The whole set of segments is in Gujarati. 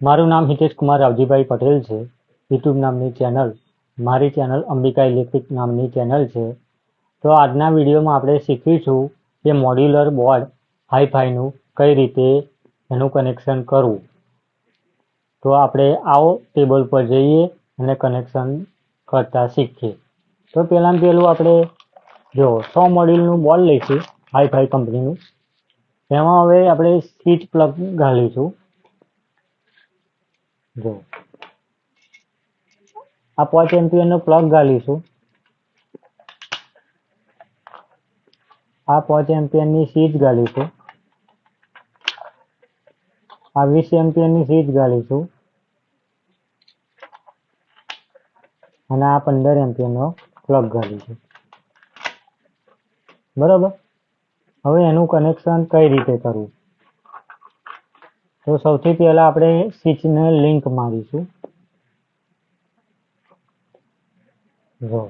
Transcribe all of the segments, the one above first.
મારું નામ હિતેશ કુમાર રાવજીભાઈ પટેલ છે. યુટ્યુબ નામની ચેનલ, મારી ચેનલ અંબિકા ઇલેક્ટ્રિક નામની ચેનલ છે. તો આજના વિડીયોમાં આપણે શીખીશું કે મોડ્યુલર બોર્ડ હાઈફાઈનું કઈ રીતે એનું કનેક્શન કરવું. તો આપણે આવો ટેબલ પર જઈએ અને કનેક્શન કરતા શીખીએ. તો પહેલાં આપણે જો 100 મોડ્યુલનું બોર્ડ લઈશું હાઈફાઈ કંપનીનું. એમાં હવે આપણે સ્વિચ પ્લગ ઘાલીશું. જો આ 5 એમ્પિયરનો પ્લગ ઘાલીશું. આ 5 એમ્પિયરની સ્વિચ ઘાલીશું. આ 20 એમ્પિયરની સ્વિચ ઘાલીશું અને આ 15 એમ્પિયરનો પ્લગ ઘાલીશું. બરાબર. હવે એનું કનેક્શન કઈ રીતે કરવું? તો સૌથી પહેલા આપણે સ્વિચને લિંક મારીશું. જો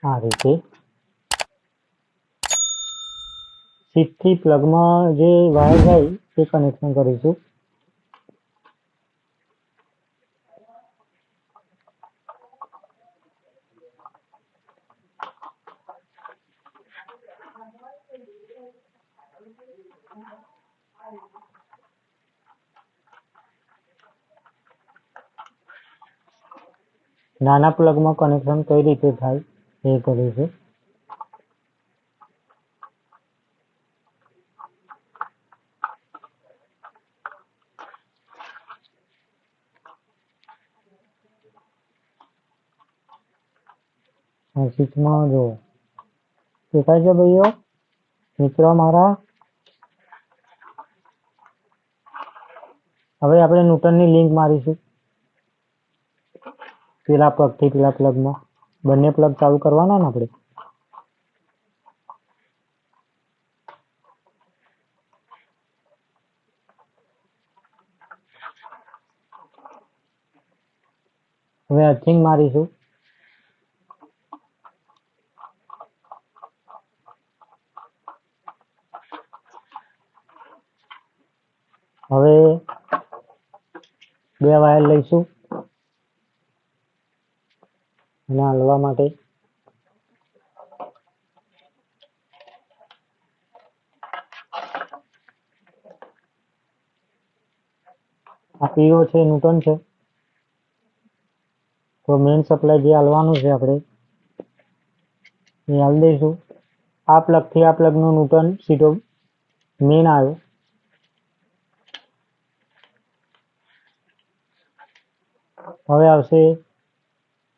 આ રીતે સ્વિચથી પ્લગમાં જે વાયર જાય તે કનેક્શન કરીશું. નાના પ્લગમાં કનેક્શન કઈ રીતે થાય એ કરીશું. સ્વિચમાં જો દેખાય છે ભાઈઓ, મિત્રો મારા. હવે આપણે ન્યૂટનની લિંક મારીશું પેલા પ્લગથી પેલા પ્લગમાં. બંને પ્લગ ચાલુ કરવાના ને આપણે. હવે અર્થિંગ મારીશું. હવે 2 વાયર લઈશું અને હલવા માટે. આ પીળો છે ન્યૂટન છે. તો મેઇન સપ્લાય જે હાલવાનું છે આપણે એ હાલ દઈશું. આ પ્લગથી આ પ્લગનો ન્યૂટન સીધો મેઇન આવ્યો. હવે આવશે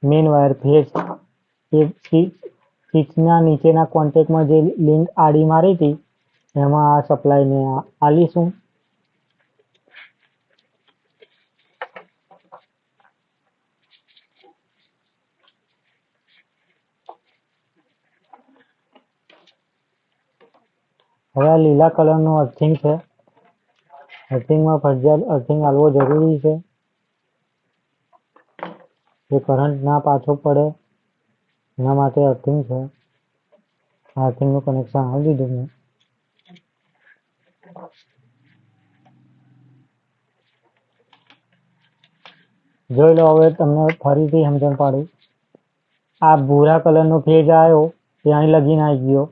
મેઇન વાયર ફેઝ. એ સ્વિચના નીચેના કોન્ટેક્ટમાં જે લિંક આડી મારી હતી એમાં આ સપ્લાયને આલીશું. હવે આ લીલા કલરનો અર્થિંગ છે. અર્થિંગમાં ફરજિયાત અર્થિંગ આવવો જરૂરી છે. એ કરંટ ના પાછો પડે એના માટે અર્થિંગ છે. આ અર્થિંગનું કનેક્શન આપી દીધું મેં. જોઈ લો, હવે તમને ફરીથી સમજણ પાડું. આ ભૂરા કલરનો ફેજ આવ્યો એ અહીં લગીને આવી ગયો.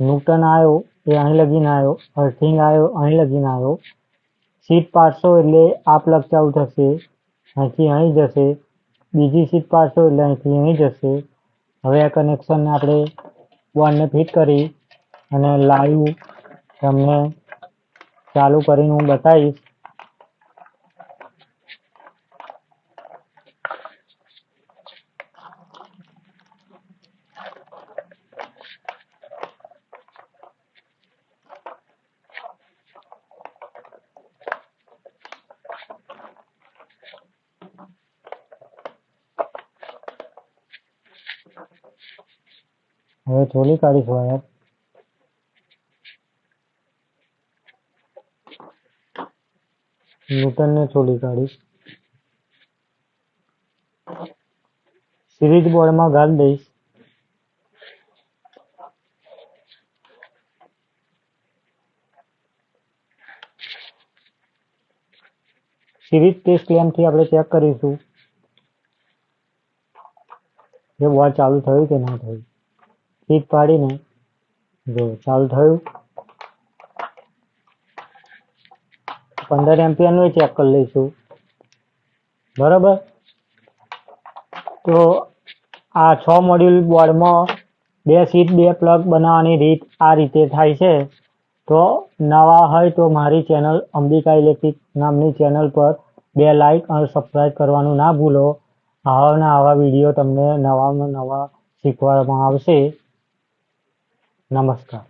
ન્યૂટન આવ્યો એ અહીં લગીને આવ્યો. અર્થિંગ આવ્યો અહીં લગીને આવ્યો. સીટ પાડશો એટલે આ પ્લગ ચાલુ થશે, અહીંથી અહીં જશે. બીજી સીટ પાડશો એટલે અહીંથી અહીં જશે. હવે આ કનેક્શનને આપણે બોર્ડને ફિટ કરી અને લાઈવ તમને ચાલુ કરીને હું બતાવીશ. હવે ચોલી કાઢીશું વાયર. ન્યૂટનને છોડી કાઢીશ, સિરીઝ બોર્ડમાં ગાળી દઈશ. સિરીઝ ટેસ્ટ લેમ્પથી આપણે ચેક કરીશું કે બોર્ડ ચાલુ થયું કે ના થયું. સ્વિચ પાડીને જો ચાલુ થયું. 15 એમ્પિયરનું ચેક કરી લઈશું. બરાબર. તો આ 6 મોડ્યુલ બોર્ડમાં 2 સ્વિચ 2 પ્લગ બનાવવાની રીત આ રીતે થાય છે. તો નવા હોય તો મારી ચેનલ અંબિકા ઇલેક્ટ્રિક નામની ચેનલ પર 2 લાઇક અને સબસ્ક્રાઈબ કરવાનું ના ભૂલો. આવા વિડીયો તમને નવામાં નવા શીખવામાં આવશે. નમસ્કાર.